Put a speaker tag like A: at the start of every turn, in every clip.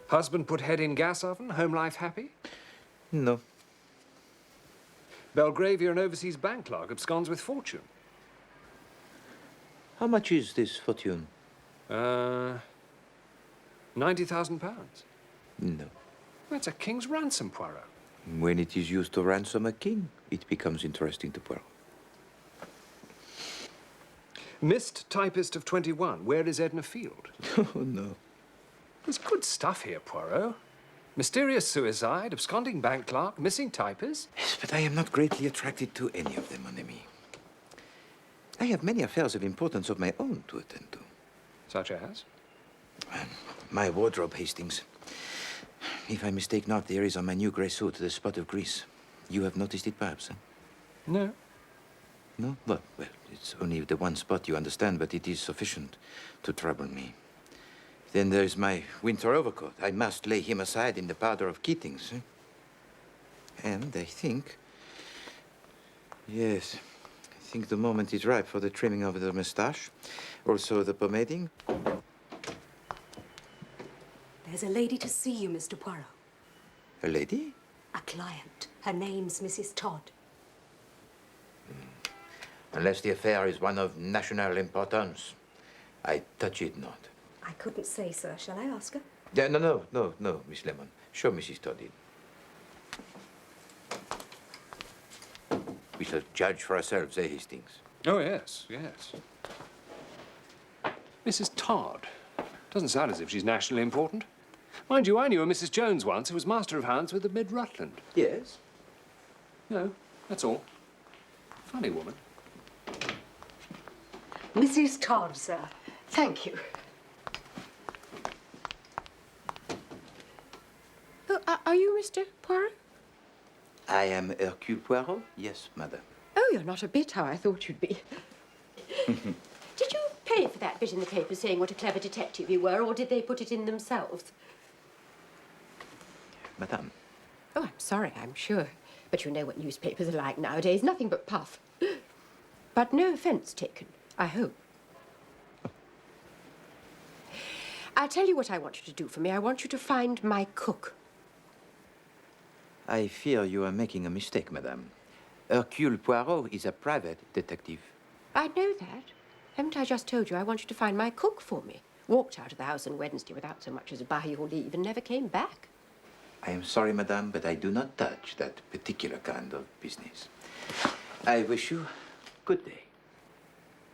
A: Husband put head in gas oven, home life happy?
B: No.
A: Belgravia and overseas bank clerk absconds with fortune.
B: How much is this fortune?
A: £90,000.
B: No.
A: That's a king's ransom, Poirot.
B: When it is used to ransom a king, it becomes interesting to Poirot.
A: Missed typist of 21. Where is Edna Field?
B: Oh, no.
A: There's good stuff here, Poirot. Mysterious suicide, absconding bank clerk, missing typist.
B: Yes, but I am not greatly attracted to any of them, mon ami. I have many affairs of importance of my own to attend to.
A: Such as?
B: My wardrobe, Hastings. If I mistake not, there is on my new grey suit the spot of grease. You have noticed it, perhaps? Eh?
A: No.
B: No? Well, it's only the one spot, you understand, but it is sufficient to trouble me. Then there's my winter overcoat. I must lay him aside in the powder of Keating's. Eh? And I think... Yes, I think the moment is ripe for the trimming of the moustache. Also the pomading.
C: There's a lady to see you, Mr. Poirot.
B: A lady?
C: A client. Her name's Mrs. Todd.
B: Unless the affair is one of national importance, I touch it not.
C: I couldn't say, sir. Shall I ask her?
B: Yeah, no, Miss Lemon. Show Mrs. Todd in. We shall judge for ourselves, eh, Hastings?
A: Oh, yes, yes. Mrs. Todd. Doesn't sound as if she's nationally important. Mind you, I knew a Mrs. Jones once who was master of hounds with the Mid-Rutland.
B: Yes?
A: No, that's all. Funny woman.
C: Mrs. Todd, sir. Thank you.
D: Oh, are you Mr. Poirot?
B: I am Hercule Poirot? Yes, madam.
D: Oh, you're not a bit how I thought you'd be.
E: Did you pay for that bit in the paper saying what a clever detective you were, or did they put it in themselves?
B: Madame.
E: Oh, I'm sorry, I'm sure. But you know what newspapers are like nowadays. Nothing but puff. But no offence taken, I hope. I'll tell you what I want you to do for me. I want you to find my cook.
B: I fear you are making a mistake, madame. Hercule Poirot is a private detective.
E: I know that. Haven't I just told you I want you to find my cook for me? walked out of the house on Wednesday without so much as a by your leave and never came back.
B: I am sorry, madame, but I do not touch that particular kind of business. I wish you good day.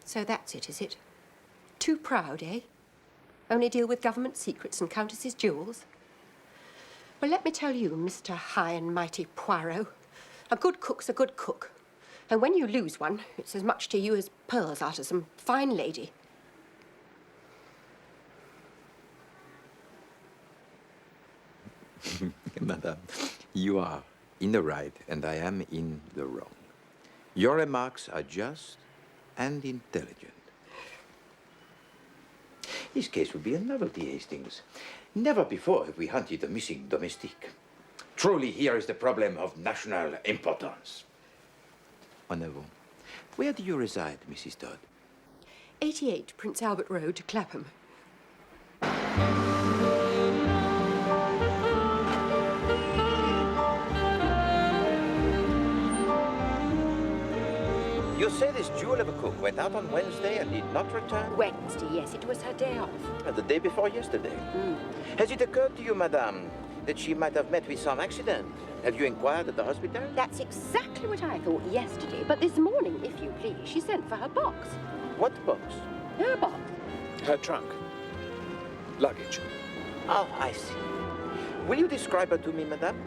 E: So that's it, is it? Too proud, eh? Only deal with government secrets and Countess's jewels? Well, let me tell you, Mr. High and Mighty Poirot, a good cook's a good cook. And when you lose one, it's as much to you as pearls are to some fine lady.
B: Madame, you are in the right and I am in the wrong. Your remarks are just and intelligent. This case will be a novelty, Hastings. Never before have we hunted a missing domestique. Truly, here is the problem of national importance. En avant. Where do you reside, Mrs. Todd?
E: 88 Prince Albert Road, Clapham.
B: You say this jewel of a cook went out on Wednesday and did not return?
E: Wednesday, yes, it was her day off.
B: The day before yesterday. Has it occurred to you, madame, that she might have met with some accident? Have you inquired at the hospital?
E: That's exactly what I thought yesterday, but this morning, if you please, she sent for her box.
B: What box?
E: Her box.
A: Her trunk. Luggage.
B: Oh, I see. Will you describe her to me, madame?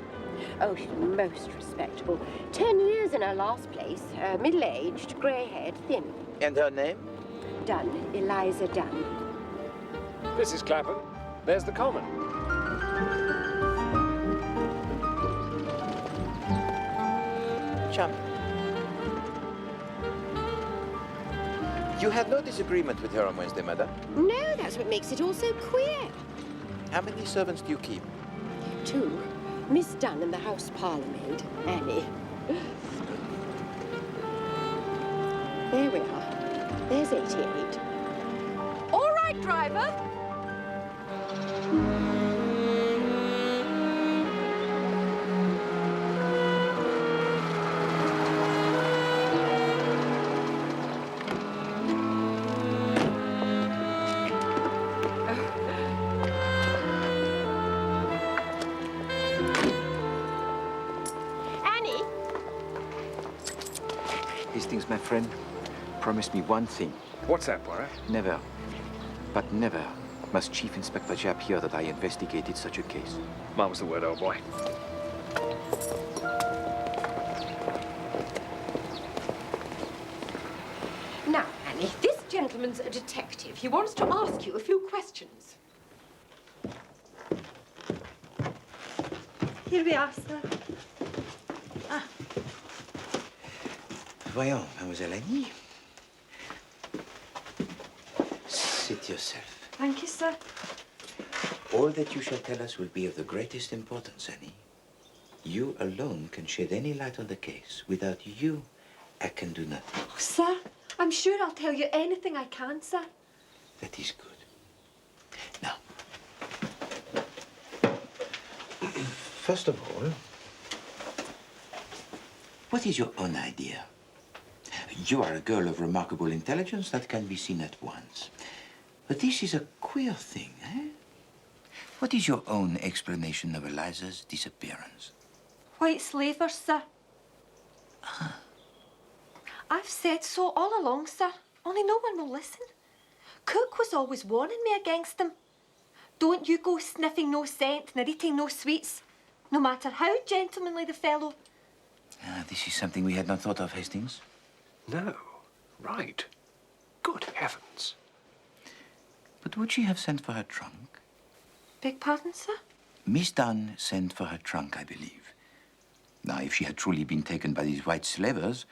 E: Oh, she's most respectable. 10 years in her last place. Middle-aged, grey-haired, thin.
B: And her name?
E: Dunn, Eliza Dunn.
A: This is Clapham. There's the common.
B: Chum. You had no disagreement with her on Wednesday, madame?
E: No, that's what makes it all so queer.
B: How many servants do you keep?
E: 2. Miss Dunn and the house parlourmaid, Annie. There we are. There's 88. All right, driver. Annie?
B: Hastings, my friend, promise me one thing.
A: What's that, Poirot?
B: Never, but never must Chief Inspector Japp hear that I investigated such a case.
A: Mine was the word, old boy.
E: Now, Annie, this gentleman's a detective. He wants to ask you a few questions.
C: Here we are, sir.
B: Voyons, Mademoiselle Annie. Sit yourself.
C: Thank you, sir.
B: All that you shall tell us will be of the greatest importance, Annie. You alone can shed any light on the case. Without you, I can do nothing.
C: Oh, sir, I'm sure I'll tell you anything I can, sir.
B: That is good. Now, first of all, what is your own idea? You are a girl of remarkable intelligence that can be seen at once. But this is a queer thing, eh? What is your own explanation of Eliza's disappearance?
C: White slavers, sir. I've said so all along, sir. Only no one will listen. Cook was always warning me against them. Don't you go sniffing no scent nor eating no sweets, no matter how gentlemanly the fellow.
B: This is something we had not thought of, Hastings.
A: No. Right. Good heavens.
B: But would she have sent for her trunk?
C: Beg pardon, sir?
B: Miss Dunn sent for her trunk, I believe. Now, if she had truly been taken by these white slavers,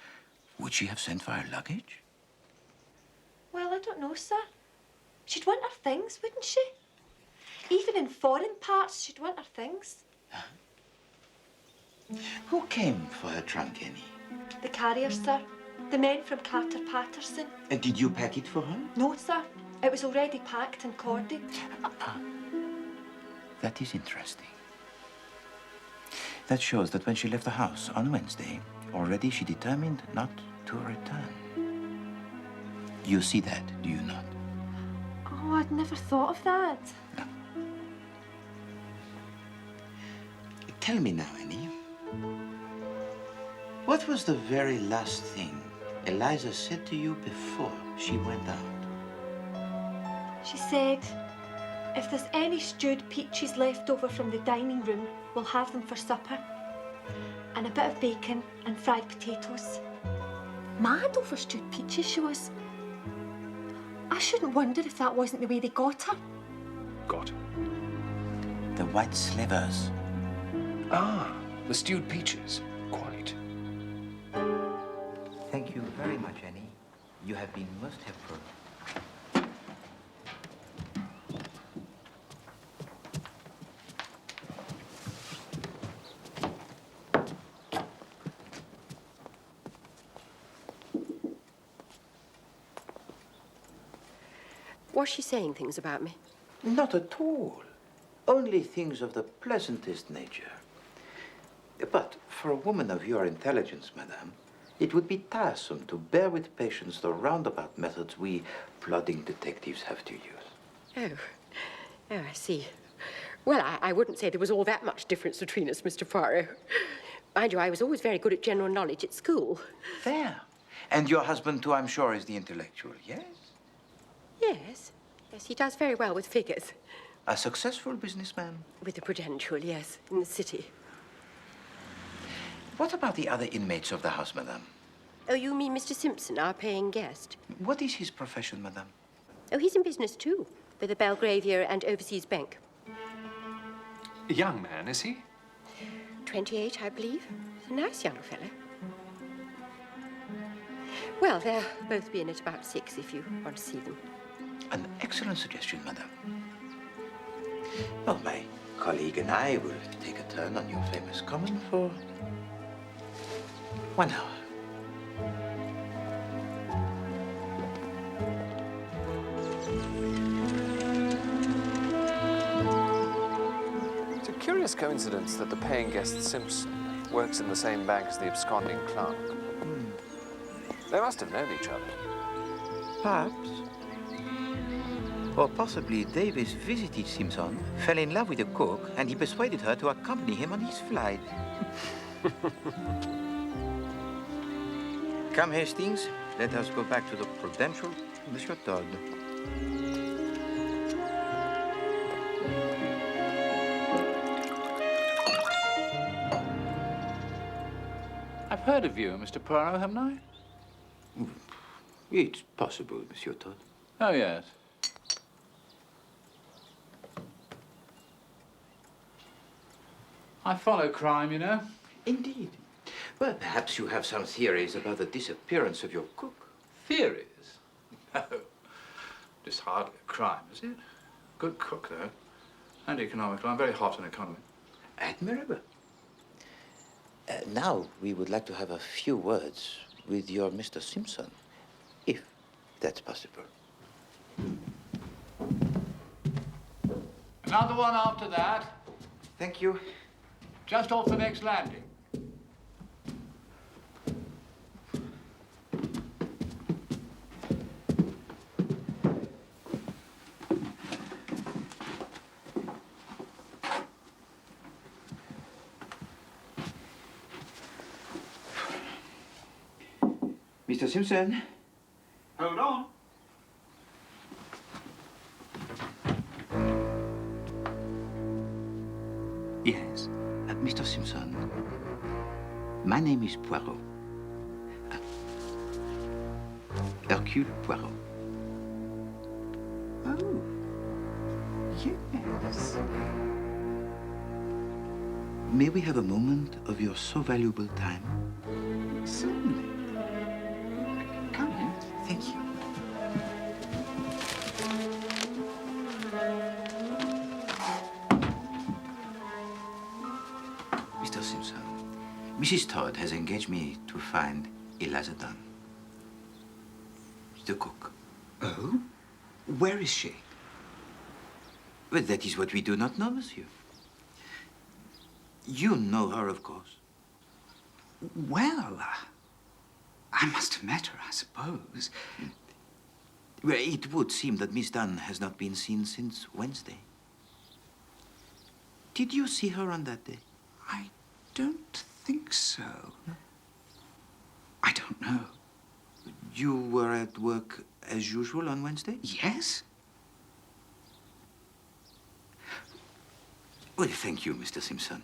B: would she have sent for her luggage?
C: Well, I don't know, sir. She'd want her things, wouldn't she? Even in foreign parts, she'd want her things.
B: Who came for her trunk, Annie?
C: The carriers, sir. The men from Carter Patterson.
B: And did you pack it for her?
C: No, sir. It was already packed and corded.
B: That is interesting. That shows that when she left the house on Wednesday, already she determined not to return. You see that, do you not?
C: Oh, I I'd never thought of that.
B: Tell me now, Annie. What was the very last thing Eliza said to you before she went out?
C: She said, if there's any stewed peaches left over from the dining room, we'll have them for supper. And a bit of bacon and fried potatoes. Mad over stewed peaches, she was. I shouldn't wonder if that wasn't the way they got her.
A: Got her.
B: The white slivers.
A: Ah, the stewed peaches. Quite.
B: Thank you very much, Annie. You have been most helpful.
E: Was she saying things about me?
B: Not at all. Only things of the pleasantest nature. But for a woman of your intelligence, madame, it would be tiresome to bear with patience the roundabout methods we plodding detectives have to use.
E: Oh, I see. Well, I wouldn't say there was all that much difference between us, Mr. Poirot. Mind you, I was always very good at general knowledge at school.
B: There. And your husband, too, I'm sure, is the intellectual, yes?
E: Yes. Yes, he does very well with figures.
B: A successful businessman?
E: With the Prudential, yes, in the city.
B: What about the other inmates of the house, madame?
E: Oh, you mean Mr. Simpson, our paying guest?
B: What is his profession, madame?
E: Oh, he's in business, too, with the Belgravia and Overseas Bank.
A: A young man, is he?
E: 28, I believe. A nice young fellow. Well, they'll both be in at about 6 if you want to see them.
B: An excellent suggestion, madame. Well, my colleague and I will take a turn on your famous common for 1 hour.
A: It's a curious coincidence that the paying guest Simpson works in the same bank as the absconding clerk. They must have known each other.
B: Perhaps. Or possibly Davis visited Simpson, fell in love with the cook, and he persuaded her to accompany him on his flight. Come, Hastings. Let us go back to the Prudential, Monsieur Todd.
F: I've heard of you, Mr. Poirot, haven't I?
B: It's possible, Monsieur Todd.
F: Oh, yes. I follow crime, you know.
B: Indeed. Well, perhaps you have some theories about the disappearance of your cook.
F: Theories? No. It's hardly a crime, is it? Good cook, though. And economical. I'm very hot on economy.
B: Admirable. Now, we would like to have a few words with your Mr. Simpson, if that's possible.
F: Another one after that.
B: Thank you.
F: Just off the next landing.
B: Mr. Simpson?
F: Hold on.
B: Yes. Mr. Simpson, my name is Poirot. Hercule Poirot.
F: Oh, yes.
B: May we have a moment of your so valuable time?
F: Certainly. Come in.
B: Thank you. Mr. Simpson, Mrs. Todd has engaged me to find Eliza Dunn, the cook.
F: Oh? Where is she?
B: But that is what we do not know, monsieur. You know her, of course.
F: Well, I must have met her, I suppose.
B: Well, it would seem that Miss Dunn has not been seen since Wednesday. Did you see her on that day?
G: I don't think so. I don't know.
B: You were at work as usual on Wednesday?
G: Yes?
B: Well, thank you, Mr. Simpson.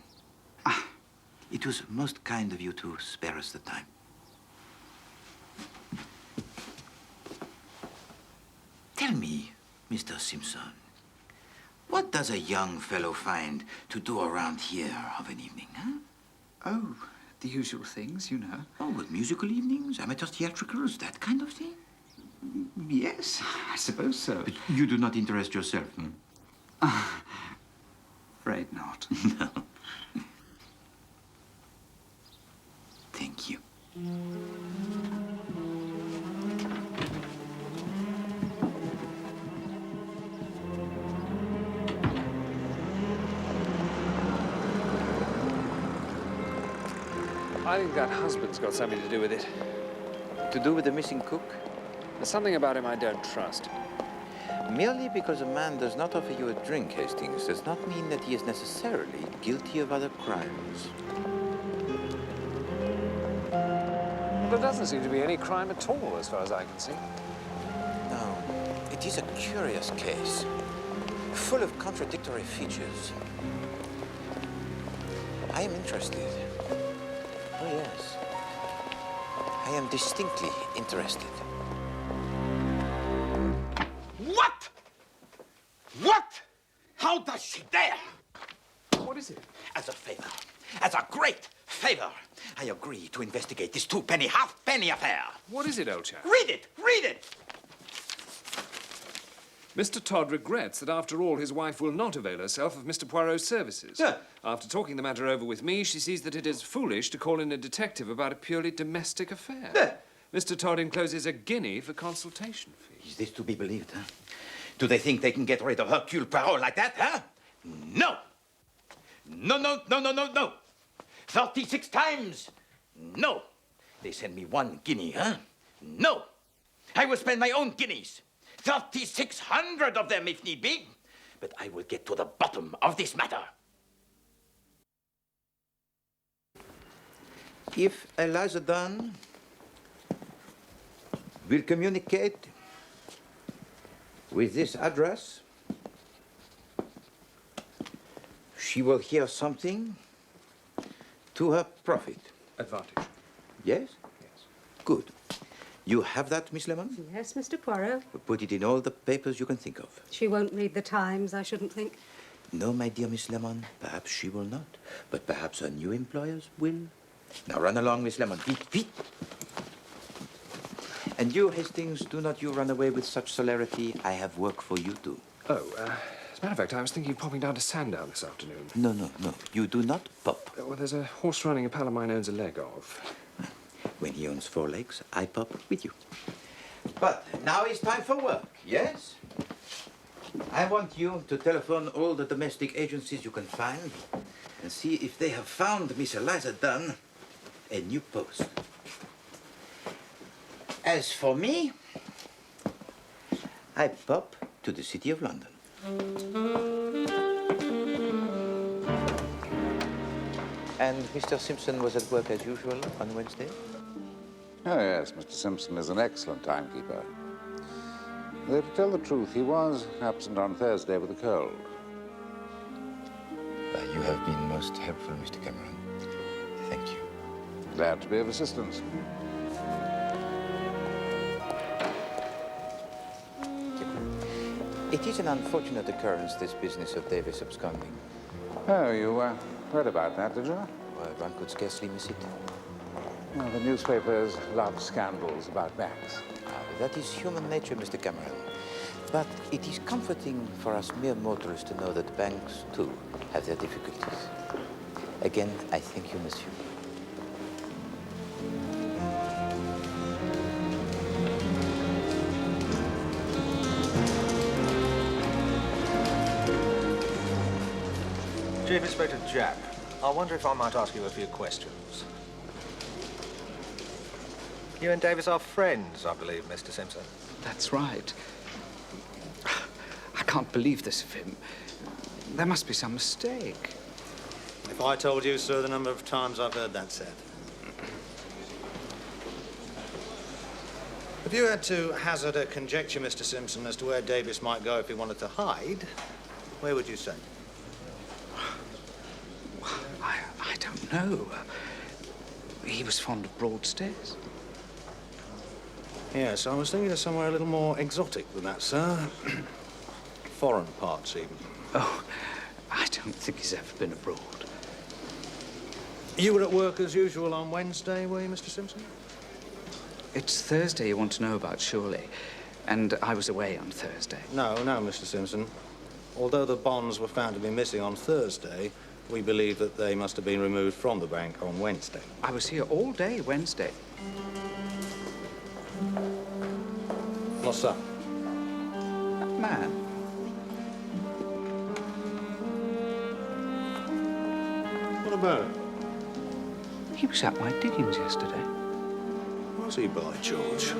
B: It was most kind of you to spare us the time. Tell me, Mr. Simpson, what does a young fellow find to do around here of an evening, huh?
G: Oh, the usual things, you know.
B: Oh, but musical evenings, amateur theatricals, that kind of thing?
G: Yes, I suppose so.
B: But you do not interest yourself,
G: Afraid not.
B: No. Thank you.
A: I think that husband's got something to do with it.
B: To do with the missing cook?
A: There's something about him I don't trust.
B: Merely because a man does not offer you a drink, Hastings, does not mean that he is necessarily guilty of other crimes.
A: Well, there doesn't seem to be any crime at all, as far as I can see.
B: No, it is a curious case, full of contradictory features. I am interested. Oh, yes. I am distinctly interested.
H: What? What? How does she dare?
A: What is it?
H: As a favor, as a great favor, I agree to investigate this two-penny, half-penny affair.
A: What is it, old chap?
H: Read it! Read it!
A: Mr. Todd regrets that after all his wife will not avail herself of Mr. Poirot's services.
H: Yeah.
A: After talking the matter over with me, she sees that it is foolish to call in a detective about a purely domestic affair.
H: Yeah.
A: Mr. Todd encloses a guinea for consultation fee.
H: Is this to be believed, huh? Do they think they can get rid of Hercule Poirot like that, huh? No! No, no, no, no, no, no! 36 times! No! They send me 1 guinea, huh? No! I will spend my own guineas. 3,600 of them, if need be. But I will get to the bottom of this matter.
B: If Eliza Dunn will communicate with this address, she will hear something to her profit.
A: Advantage.
B: Yes?
A: Yes.
B: Good. You have that, Miss Lemon?
I: Yes, Mr. Poirot.
B: Put it in all the papers you can think of.
I: She won't read the Times, I shouldn't think.
B: No, my dear Miss Lemon, perhaps she will not. But perhaps her new employers will. Now run along, Miss Lemon. Feet, feet. And you, Hastings, do not you run away with such celerity. I have work for you too.
A: Oh, as a matter of fact, I was thinking of popping down to Sandown this afternoon.
B: No, no, no. You do not pop.
A: Well, there's a horse running a pal of mine owns a leg of.
B: When he owns 4 legs, I pop with you. But now it's time for work, yes? I want you to telephone all the domestic agencies you can find and see if they have found Miss Eliza Dunn a new post. As for me, I pop to the City of London. And Mr. Simpson was at work as usual on Wednesday?
J: Oh, yes, Mr. Simpson is an excellent timekeeper. Though, to tell the truth, he was absent on Thursday with a cold.
B: You have been most helpful, Mr. Cameron. Thank you.
J: Glad to be of assistance.
B: It is an unfortunate occurrence, this business of Davis absconding.
J: Oh, you heard about that, did you?
B: Well, one could scarcely miss it.
J: Well, the newspapers love scandals about banks.
B: That is human nature, Mr. Cameron. But it is comforting for us mere mortals to know that banks, too, have their difficulties. Again, I thank you, monsieur.
K: Chief Inspector Jack, I wonder if I might ask you a few questions. You and Davis are friends, I believe, Mr. Simpson.
G: That's right. I can't believe this of him. There must be some mistake.
K: If I told you, sir, the number of times I've heard that said. If you had to hazard a conjecture, Mr. Simpson, as to where Davis might go if he wanted to hide, where would you say?
G: I don't know. He was fond of Broadstairs.
K: Yes, I was thinking of somewhere a little more exotic than that, sir. Foreign parts, even.
G: Oh, I don't think he's ever been abroad.
K: You were at work as usual on Wednesday, were you, Mr. Simpson?
G: It's Thursday you want to know about, surely. And I was away on Thursday.
K: No, Mr. Simpson. Although the bonds were found to be missing on Thursday, we believe that they must have been removed from the bank on Wednesday.
G: I was here all day Wednesday.
K: What's that?
G: That man.
K: What about it?
G: He was at my diggings yesterday.
K: Was he, by George?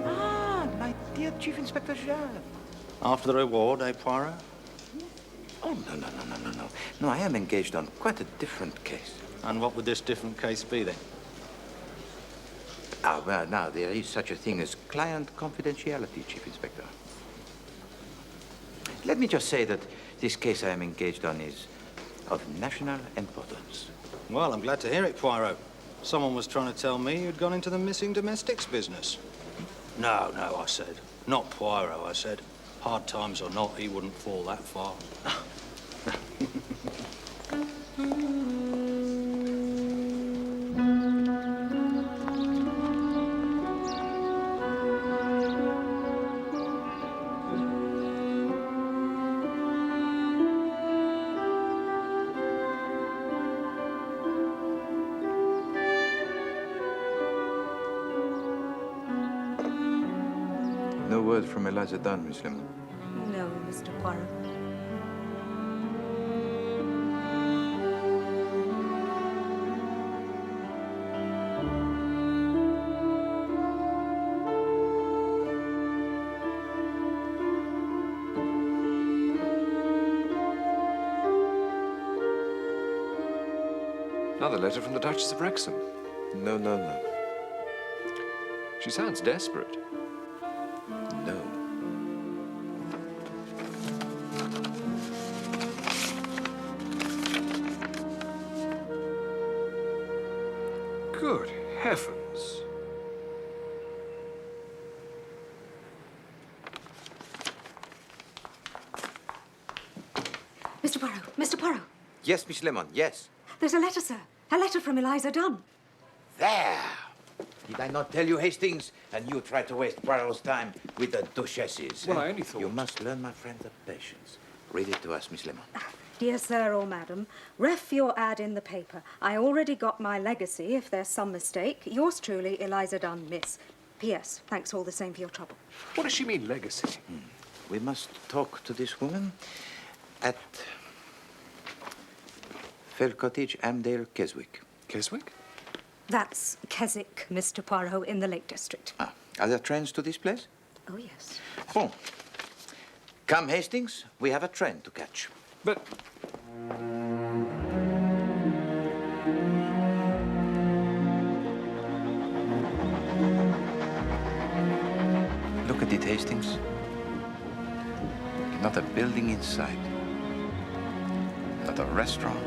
B: Ah, my dear Chief Inspector Jean.
K: After the reward, eh, Poirot?
B: Oh, no. No, I am engaged on quite a different case.
K: And what would this different case be, then?
B: Ah, well, now, there is such a thing as client confidentiality, Chief Inspector. Let me just say that this case I am engaged on is of national importance.
K: Well, I'm glad to hear it, Poirot. Someone was trying to tell me you'd gone into the missing domestics business. No, I said. Not Poirot, I said. Hard times or not, he wouldn't fall that far.
B: No word from Eliza Dunn, Miss Lemon.
I: No, Mr. Poirot.
A: Another letter from the Duchess of Wrexham.
B: No.
A: She sounds desperate.
B: No.
A: Good heavens.
I: Mr. Poirot, Mr. Poirot.
B: Yes, Miss Lemon, yes.
I: There's a letter, sir. A letter from Eliza Dunn.
B: There! Did I not tell you, Hastings? And you try to waste Poirot's time with the duchesses.
A: Well, I only thought...
B: You must learn, my friend, the patience. Read it to us, Miss Lemon.
I: Dear sir or madam, ref your ad in the paper. I already got my legacy, if there's some mistake. Yours truly, Eliza Dunn, miss. P.S. Thanks all the same for your trouble.
A: What does she mean, legacy?
B: We must talk to this woman at Fell Cottage, Amdale, Keswick.
A: Keswick?
I: That's Keswick, Mr. Poirot, in the Lake District.
B: Ah, are there trains to this place?
I: Oh, yes.
B: Bon. Come, Hastings. We have a train to catch.
A: But...
B: Look at it, Hastings. Not a building in sight. Not a restaurant.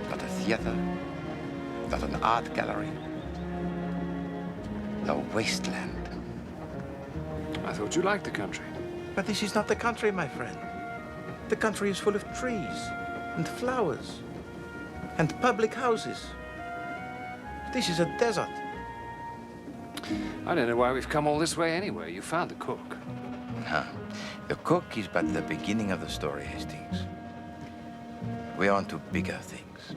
B: Not a theater. Not an art gallery. A wasteland.
A: I thought you liked the country.
B: But this is not the country, my friend. The country is full of trees and flowers and public houses. This is a desert.
A: I don't know why we've come all this way anyway. You found the cook.
B: No. The cook is but the beginning of the story, Hastings. We're on to bigger things.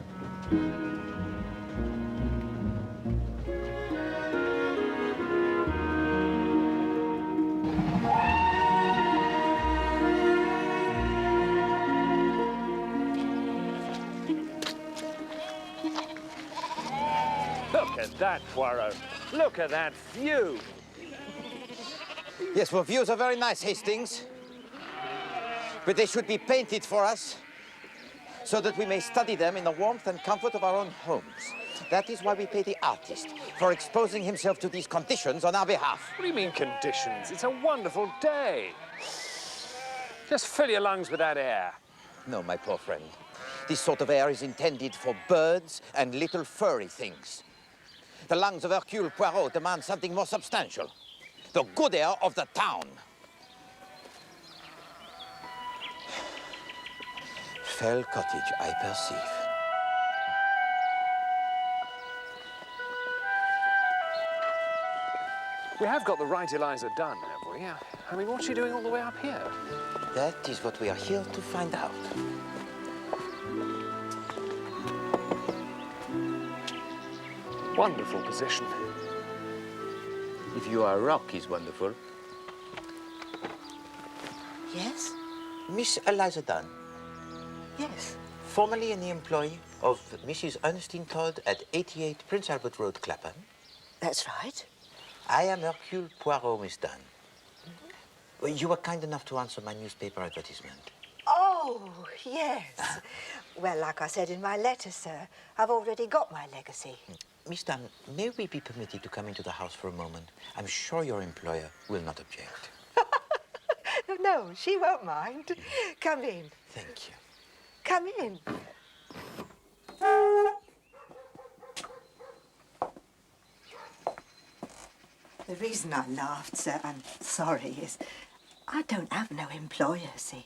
L: at that, Poirot. Look at that view.
H: Yes, well, views are very nice, Hastings. But they should be painted for us so that we may study them in the warmth and comfort of our own homes. That is why we pay the artist for exposing himself to these conditions on our behalf.
A: What do you mean conditions? It's a wonderful day. Just fill your lungs with that air.
H: No, my poor friend. This sort of air is intended for birds and little furry things. The lungs of Hercule Poirot demand something more substantial. The good air of the town. Fell cottage, I perceive.
A: We have got the right Eliza Dunn, have we? I mean, what's she doing all the way up here?
H: That is what we are here to find out.
A: Wonderful position.
B: If you are rock is wonderful.
H: Yes? Miss Eliza Dunn.
E: Yes.
H: Formerly in the employ of Mrs. Ernestine Todd at 88 Prince Albert Road, Clapham.
E: That's right.
H: I am Hercule Poirot, Miss Dunn. Well, you were kind enough to answer my newspaper advertisement.
M: Oh, yes. Well, like I said in my letter, sir, I've already got my legacy.
H: Miss Dunn, may we be permitted to come into the house for a moment? I'm sure your employer will not object.
M: No, she won't mind. Come in.
H: Thank you.
M: Come in. The reason I laughed, sir, I'm sorry, is I don't have no employer, see?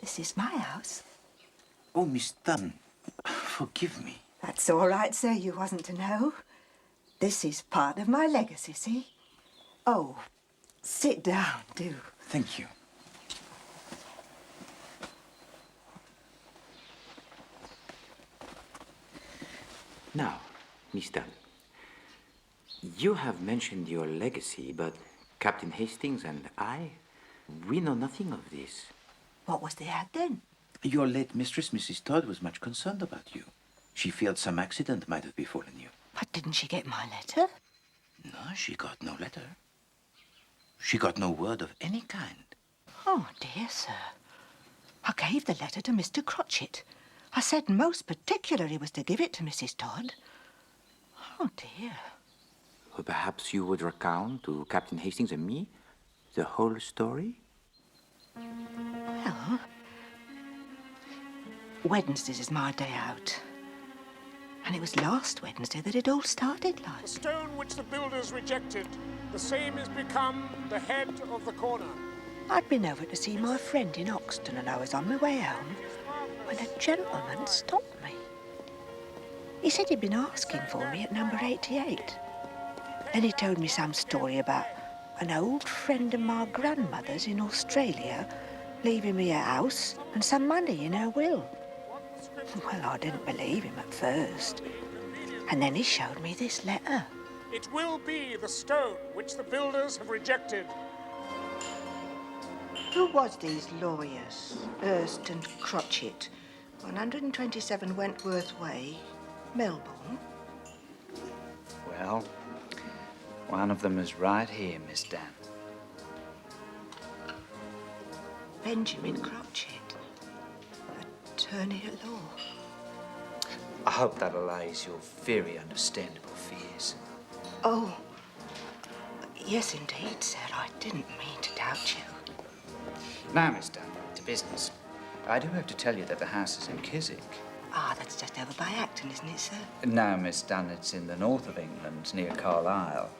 M: This is my house.
B: Oh, Miss Dunn, forgive me.
M: That's all right, sir. You wasn't to know. This is part of my legacy, see? Oh, sit down, do.
B: Thank you. Now, Miss Dunn, you have mentioned your legacy, but Captain Hastings and I, we know nothing of this.
M: What was the ad then?
B: Your late mistress, Mrs. Todd, was much concerned about you. She feared some accident might have befallen you.
M: But didn't she get my letter?
B: No, she got no letter. She got no word of any kind.
M: Oh, dear, sir. I gave the letter to Mr. Crotchet. I said most particular he was to give it to Mrs. Todd. Oh, dear.
B: Well, perhaps you would recount to Captain Hastings and me the whole story?
M: Well, Wednesdays is my day out. And it was last Wednesday that it all started, like.
N: The stone which the builders rejected, the same is become the head of the corner.
M: I'd been over to see my friend in Oxton and I was on my way home when a gentleman stopped me. He said he'd been asking for me at number 88. Then he told me some story about an old friend of my grandmother's in Australia leaving me a house and some money in her will. Well, I didn't believe him at first. And then he showed me this letter.
N: It will be the stone which the builders have rejected.
M: Who was these lawyers, Hurst and Crotchet, 127 Wentworth Way, Melbourne?
G: Well, one of them is right here, Miss Dunn.
M: Benjamin Crotchet, attorney at law.
G: I hope that allays your very understandable fears.
M: Oh, yes, indeed, sir. I didn't mean to doubt you.
G: Now, Miss Dunn, to business. I do have to tell you that the house is in Chiswick.
M: Ah, that's just over by Acton, isn't it, sir?
G: No, Miss Dunn, it's in the north of England, near Carlisle.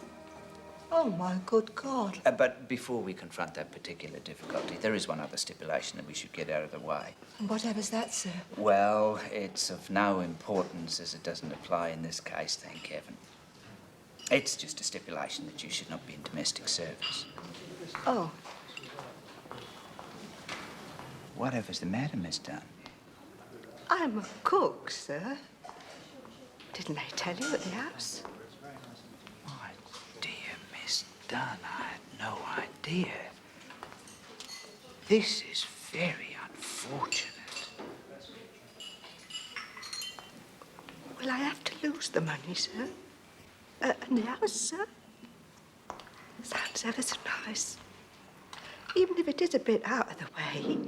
M: Oh, my good God.
G: But before we confront that particular difficulty, there is one other stipulation that we should get out of the way.
M: And whatever's that, sir?
G: Well, it's of no importance as it doesn't apply in this case, thank heaven. It's just a stipulation that you should not be in domestic service.
M: Oh.
G: Whatever's the matter, Miss Dunn?
M: I'm a cook, sir. Didn't they tell you at the house?
G: My dear Miss Dunn, I had no idea. This is very unfortunate.
M: Will I have to lose the money, sir. And the house, sir. Sounds ever so nice. Even if it is a bit out of the way.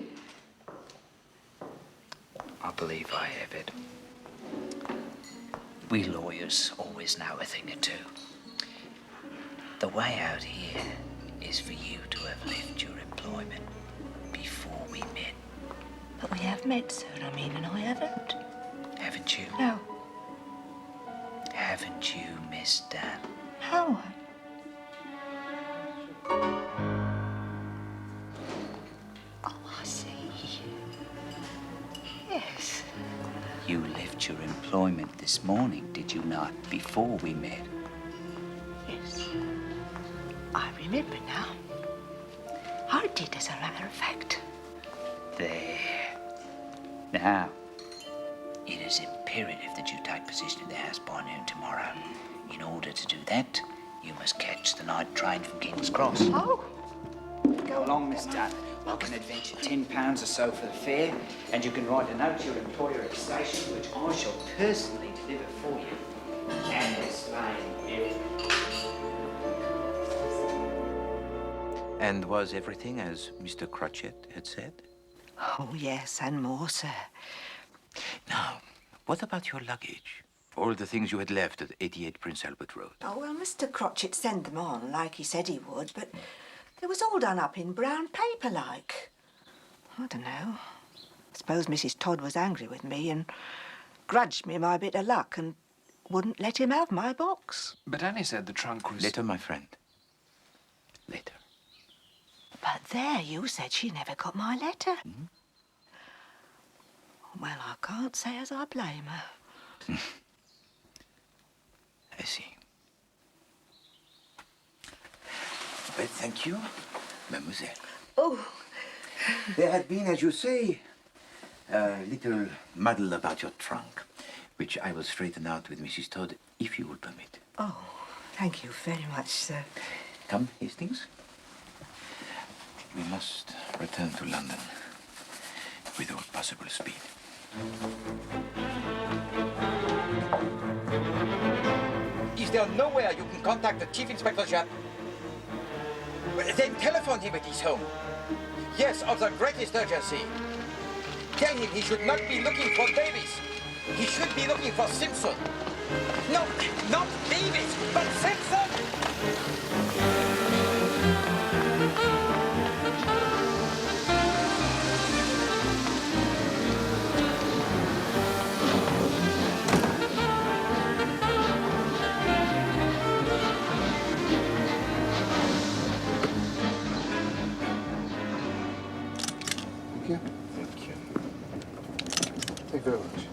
G: I believe I have it. We lawyers always know a thing or two. The way out here is for you to have left your employment before we met.
M: But we have met, sir, I mean, and I haven't.
G: Haven't you?
M: No.
G: Haven't you, Miss Dan?
M: No. Oh, I see. Yes.
G: You left your employment this morning, did you not, before we met?
M: Yes. I remember now. I did, as a matter of fact.
G: There. Now, it is imperative that you take possession of the house by noon tomorrow. In order to do that, you must catch the night train from King's Cross.
M: Oh!
G: Go along, Miss Dunn. I can advance you £10 or so for the fare, and you can write a note to your employer at the station, which I shall personally deliver for you and explain everything.
B: And was everything as Mr. Crotchet had said?
M: Oh, yes, and more, sir.
B: Now, what about your luggage? All the things you had left at 88 Prince Albert Road.
M: Oh, well, Mr. Crotchet sent them on, like he said he would, but they was all done up in brown paper, like. I don't know. I suppose Mrs. Todd was angry with me and grudged me my bit of luck and wouldn't let him have my box.
A: But Annie said the trunk was...
B: Later, my friend. Later.
M: But there, you said she never got my letter.
B: Mm-hmm.
M: Well, I can't say as I blame her.
B: I see. Well, thank you, mademoiselle.
M: Oh.
B: There had been, as you say, a little muddle about your trunk, which I will straighten out with Mrs. Todd, if you will permit.
M: Oh, thank you very much, sir.
B: Come, Hastings. We must return to London with all possible speed.
H: Is there nowhere you can contact the Chief Inspector Japp? Then telephone him at his home. Yes, of the greatest urgency. Tell him he should not be looking for Davis. He should be looking for Simpson. No, not Davis, but Simpson!
A: Thank you.
B: Thank you.
A: Thank you very much.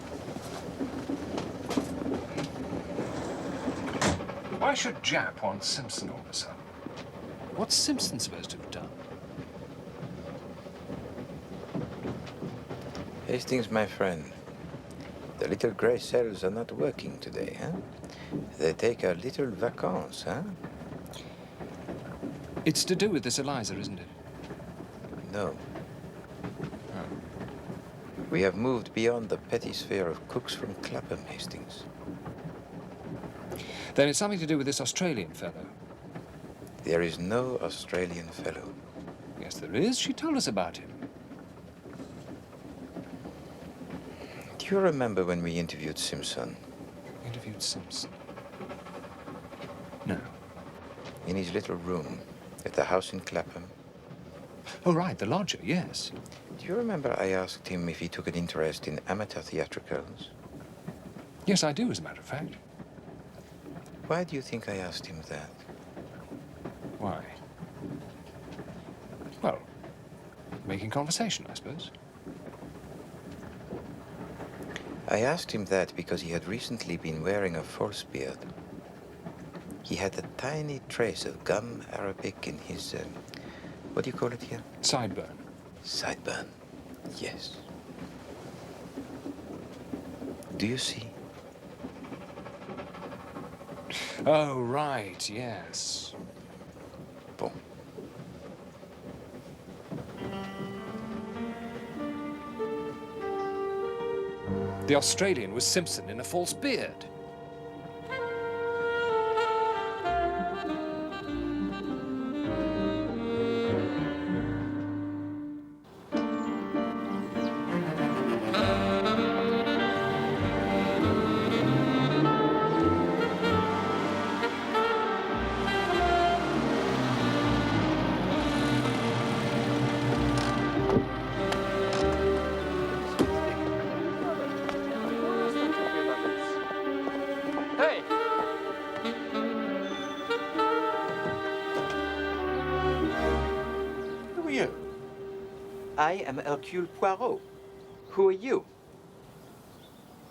A: Why should Japp want Simpson all of a sudden? What's Simpson supposed to have done?
B: Hastings, my friend, the little grey cells are not working today, huh? They take a little vacances, huh?
A: It's to do with this Eliza, isn't it?
B: No. We have moved beyond the petty sphere of cooks from Clapham, Hastings.
A: Then it's something to do with this Australian fellow.
B: There is no Australian fellow.
A: Yes, there is. She told us about him.
B: Do you remember when we interviewed Simpson?
A: Interviewed Simpson? No.
B: In his little room at the house in Clapham.
A: Oh, right, the lodger, yes.
B: Do you remember I asked him if he took an interest in amateur theatricals?
A: Yes, I do, as a matter of fact.
B: Why do you think I asked him that?
A: Why? Well, making conversation, I suppose.
B: I asked him that because he had recently been wearing a false beard. He had a tiny trace of gum arabic in his, what do you call it here?
A: Sideburn.
B: Sideburn, yes. Do you see?
A: Oh, right, yes.
B: Bon.
A: The Australian was Simpson in a false beard.
B: I am Hercule Poirot. Who are you?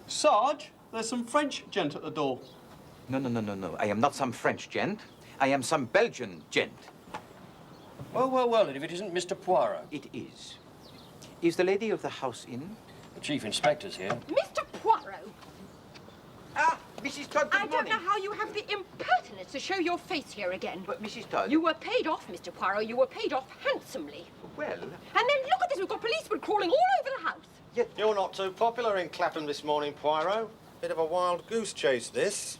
O: Sarge, there's some French gent at the door.
B: No. I am not some French gent. I am some Belgian gent.
P: Well, and if it isn't Mr. Poirot?
B: It is. Is the lady of the house in?
P: The Chief Inspector's here.
E: Mr. Poirot!
B: Ah, Mrs. Todd, good
E: I don't know how you have the impertinence to show your face here again.
B: But, Mrs. Todd...
E: You were paid off, Mr. Poirot. You were paid off handsomely.
B: Well...
E: And then look at this. We've got policemen crawling all over the house.
O: You're not too popular in Clapham this morning, Poirot. Bit of a wild goose chase, this.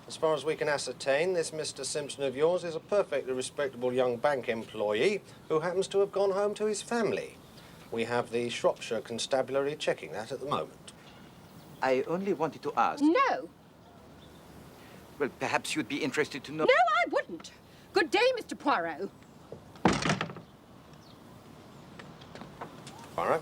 O: As far as we can ascertain, this Mr. Simpson of yours is a perfectly respectable young bank employee who happens to have gone home to his family. We have the Shropshire Constabulary checking that at the moment.
B: I only wanted to ask...
E: No.
B: Well, perhaps you'd be interested to know...
E: No, I wouldn't. Good day, Mr. Poirot.
O: Poirot?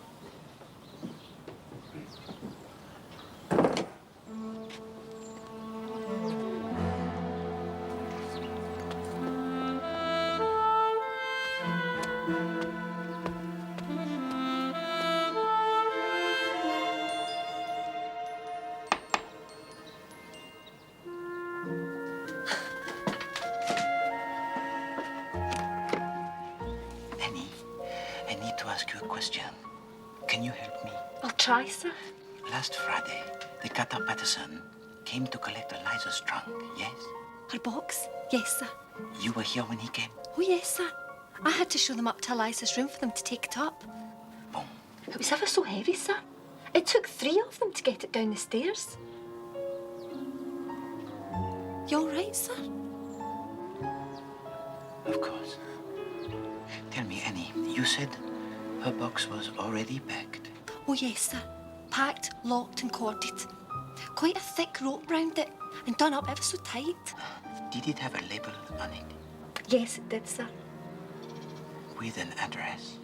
G: Annie, I need to ask you a question. Can you help me?
C: I'll try, sir.
G: Last Friday, the cutter Patterson came to collect Eliza's trunk, yes?
C: Her box? Yes, sir.
G: You were here when he came?
C: Oh, yes, sir. I had to show them up to Eliza's room for them to take it up.
G: Boom.
C: It was ever so heavy, sir. It took 3 of them to get it down the stairs. You all right, sir?
G: Of course. Tell me, Annie, you said her box was already packed.
C: Oh, yes, sir. Packed, locked and corded. Quite a thick rope round it and done up ever so tight.
G: Did it have a label on it?
C: Yes, it did, sir.
G: With an address?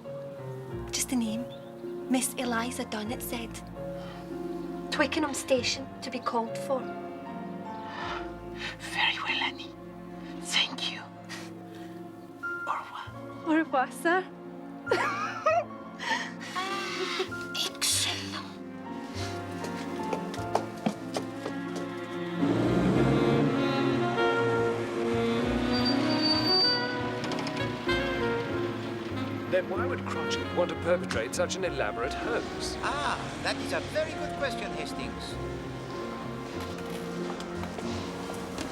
C: Just a name. Miss Eliza Dunn, it said. Twickenham Station to be called for.
G: Very well, Annie. Thank you. Au revoir.
C: Au revoir, sir.
G: Excellent.
A: Then why would Crotchet want to perpetrate such an elaborate hoax?
B: Ah, that is a very good question, Hastings.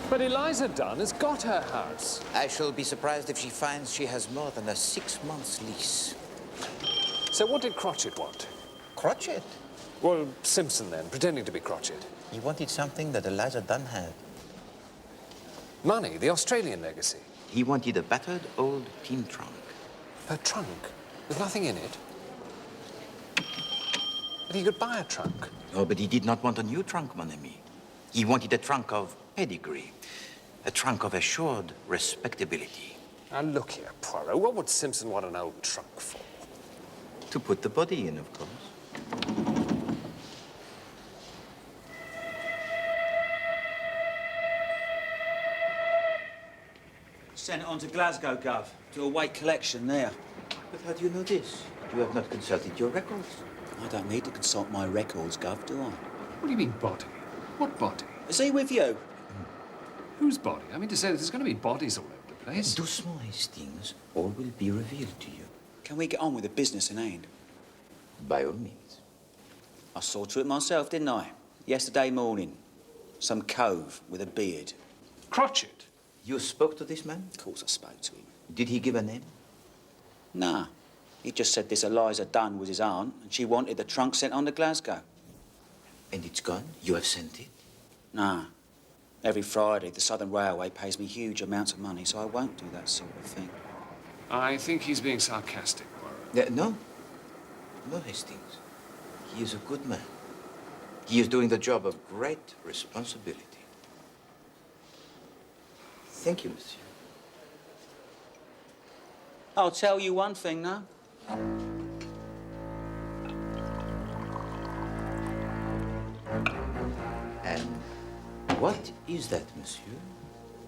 A: But Eliza Dunn has got her house.
B: I shall be surprised if she finds she has more than a 6 months lease.
A: So what did Crotchet want?
B: Crotchet?
A: Well, Simpson then, pretending to be Crotchet.
B: He wanted something that Eliza Dunn had.
A: Money, the Australian legacy.
B: He wanted a battered old tin trunk.
A: Her trunk? With nothing in it? But he could buy a trunk.
B: Oh, but he did not want a new trunk, mon ami. He wanted a trunk of pedigree. A trunk of assured respectability.
A: Now, look here, Poirot. What would Simpson want an old trunk for?
B: To put the body in, of course.
Q: Sent it on to Glasgow, Gov, to await collection there.
B: But how do you know this? You have not consulted your records.
Q: I don't need to consult my records, Gov, do I?
A: What do you mean, body? What body?
Q: Is he with you?
A: Whose body? I mean to say that there's going to be bodies all over the place.
B: Doucement, Hastings. All will be revealed to you.
Q: Can we get on with the business in hand?
B: By all means.
Q: I saw to it myself, didn't I? Yesterday morning. Some cove with a beard.
A: Crotchet?
B: You spoke to this man?
Q: Of course I spoke to him.
B: Did he give a name?
Q: Nah. He just said this Eliza Dunn was his aunt, and she wanted the trunk sent on to Glasgow.
B: And it's gone? You have sent it?
Q: Nah. Every Friday, the Southern Railway pays me huge amounts of money, so I won't do that sort of thing.
A: I think he's being sarcastic, Poirot.
B: No. No, Hastings. He is a good man. He is doing the job of great responsibility. Thank you, monsieur.
Q: I'll tell you one thing, though.
B: And what is that, monsieur?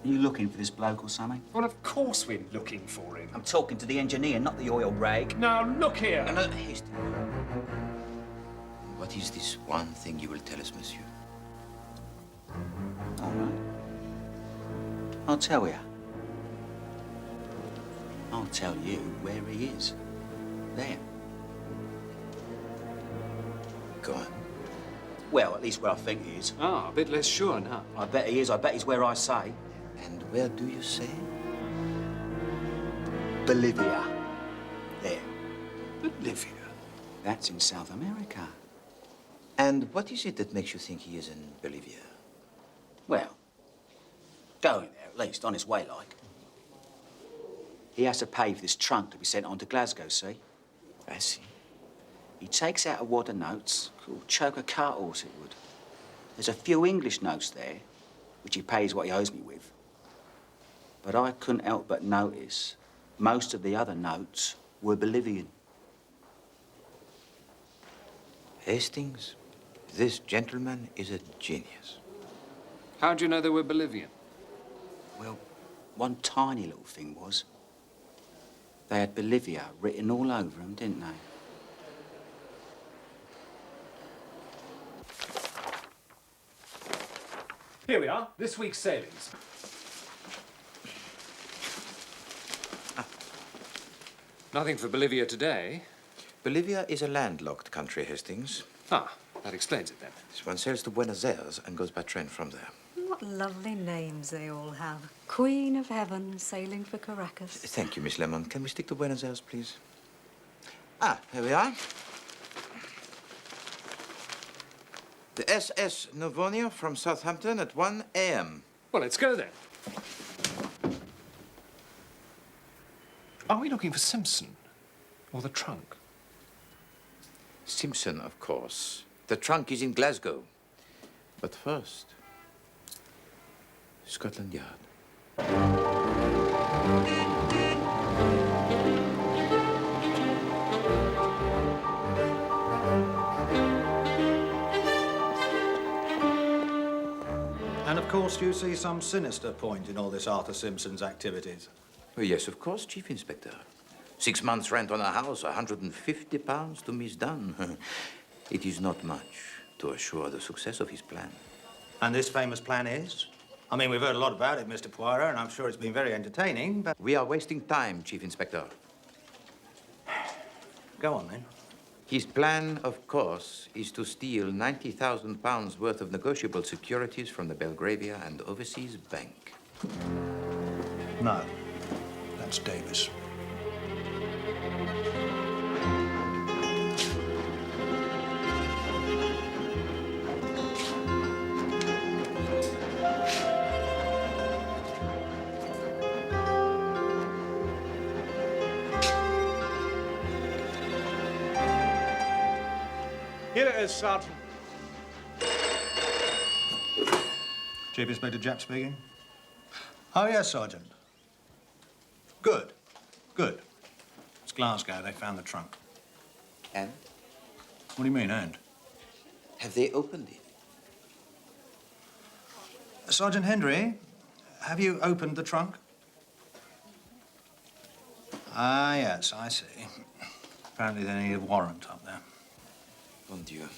Q: Are you looking for this bloke or something?
L: Well, of course we're looking for him.
Q: I'm talking to the engineer, not the oil rag.
L: Now, look here.
B: No, Hastings. What is this one thing you will tell us, monsieur?
Q: All right. I'll tell you. I'll tell you where he is. There.
B: Go on.
Q: Well, at least where I think he is.
L: Ah, a bit less sure now.
Q: I bet he is. I bet he's where I say.
B: And where do you say?
Q: Bolivia. There.
L: Bolivia?
Q: That's in South America.
B: And what is it that makes you think he is in Bolivia?
Q: Well, going there, at least, on his way, like. He has to pay for this trunk to be sent on to Glasgow, see?
B: I see.
Q: He takes out a wad of notes, could choke a cart horse it would. There's a few English notes there, which he pays what he owes me with. But I couldn't help but notice most of the other notes were Bolivian.
B: Hastings, this gentleman is a genius.
L: How do you know they were Bolivian?
Q: Well, one tiny little thing was, they had Bolivia written all over them, didn't they?
L: Here we are, this week's sailings. Nothing for Bolivia today.
B: Bolivia is a landlocked country, Hastings.
L: Ah, that explains it then.
B: One sails to Buenos Aires and goes by train from there.
I: What lovely names they all have. Queen of Heaven sailing for Caracas.
B: Thank you, Miss Lemon. Can we stick to Buenos Aires, please? Ah, here we are. The S01E01 from Southampton at 1 a.m.
L: Well, let's go then. Are we looking for Simpson? Or the trunk?
B: Simpson, of course. The trunk is in Glasgow. But first, Scotland Yard.
K: And of course, you see some sinister point in all this Arthur Simpson's activities.
B: Oh, yes, of course, Chief Inspector. 6 months' rent on a house, £150 to Miss Dunn. It is not much to assure the success of his plan.
K: And this famous plan is? I mean, we've heard a lot about it, Mr. Poirot, and I'm sure it's been very entertaining, but...
B: We are wasting time, Chief Inspector.
K: Go on, then.
B: His plan, of course, is to steal £90,000 worth of negotiable securities from the Belgravia and Overseas Bank.
K: No, that's Davis.
N: Here it is, Sergeant.
K: Chief Inspector Japp speaking. Oh, yes, Sergeant. Good. Good. It's Glasgow. They found the trunk.
B: And?
K: What do you mean, and?
B: Have they opened it?
K: Sergeant Hendry, have you opened the trunk? Ah, yes, I see. Apparently they need a warrant up there.
B: Mon Dieu,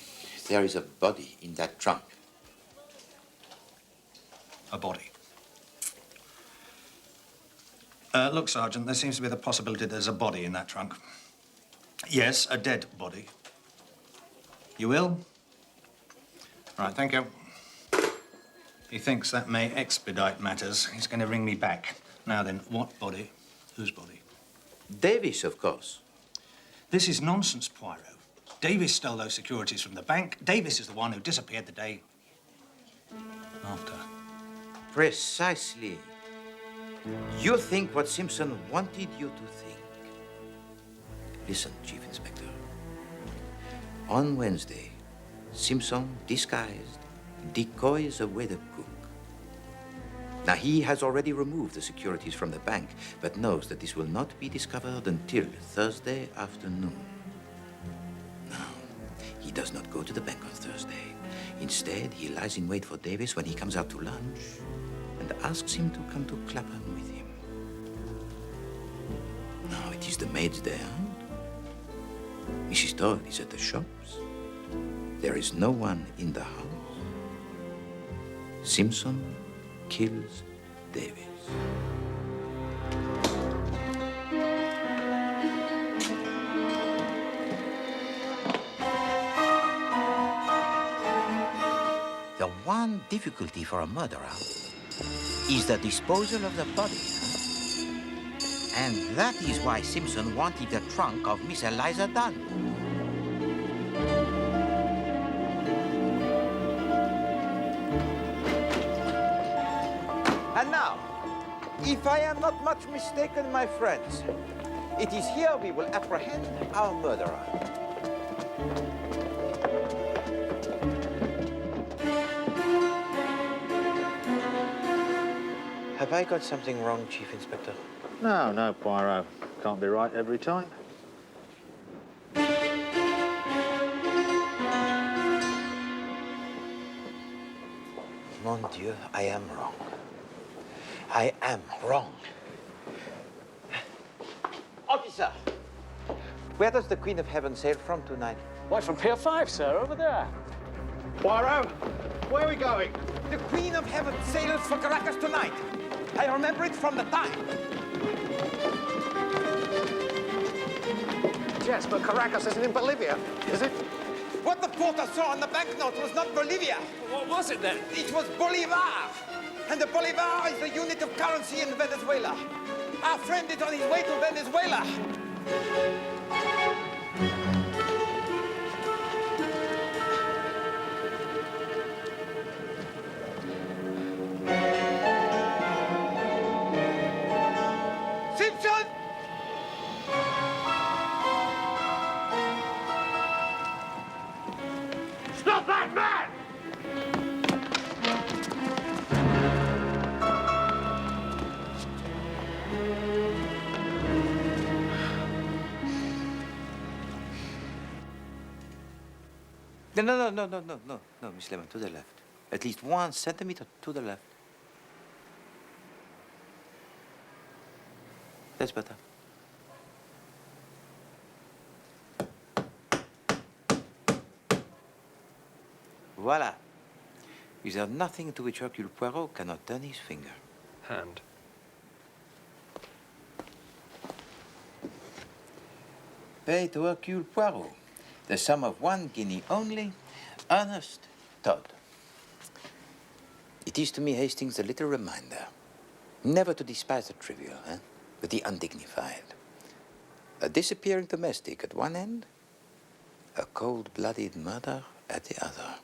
B: there is a body in that trunk.
K: A body. Look, Sergeant, there seems to be the possibility there's a body in that trunk. Yes, a dead body. You will? Right, thank you. He thinks that may expedite matters. He's going to ring me back. Now then, what body? Whose body?
B: Davis, of course.
K: This is nonsense, Poirot. Davis stole those securities from the bank. Davis is the one who disappeared the day after.
B: Precisely. You think what Simpson wanted you to think. Listen, Chief Inspector. On Wednesday, Simpson, disguised, decoys away the cook. Now, he has already removed the securities from the bank, but knows that this will not be discovered until Thursday afternoon. Now, he does not go to the bank on Thursday. Instead, he lies in wait for Davis when he comes out to lunch and asks him to come to Clapham with him. Now, it is the maids there. Mrs. Todd is at the shops. There is no one in the house. Simpson kills Davis. The one difficulty for a murderer is the disposal of the body. And that is why Simpson wanted the trunk of Miss Eliza Dunn. And now, if I am not much mistaken, my friends, it is here we will apprehend our murderer. Have I got something wrong, Chief Inspector?
O: No, no, Poirot. Can't be right every time.
B: Mon Dieu, I am wrong. I am wrong. Officer, where does the Queen of Heaven sail from tonight?
P: Why, from Pier 5, sir, over there.
O: Poirot, where are we going?
B: The Queen of Heaven sails for Caracas tonight. I remember it from the time.
O: Yes, but Caracas isn't in Bolivia, is it?
B: What the porter saw on the banknote was not Bolivia.
L: What was it then?
B: It was Bolivar. And the Bolivar is the unit of currency in Venezuela. Our friend is on his way to Venezuela. Simpson!
N: Stop that man!
B: No, Miss Lemon, to the left. At least 1 centimeter to the left. That's better. Voila. Is there nothing to which Hercule Poirot cannot turn his finger?
L: Hand.
B: Pay to Hercule Poirot the sum of 1 guinea only, Ernest Todd. It is to me, Hastings, a little reminder never to despise the trivial, but the undignified. A disappearing domestic at one end, a cold-blooded murder at the other.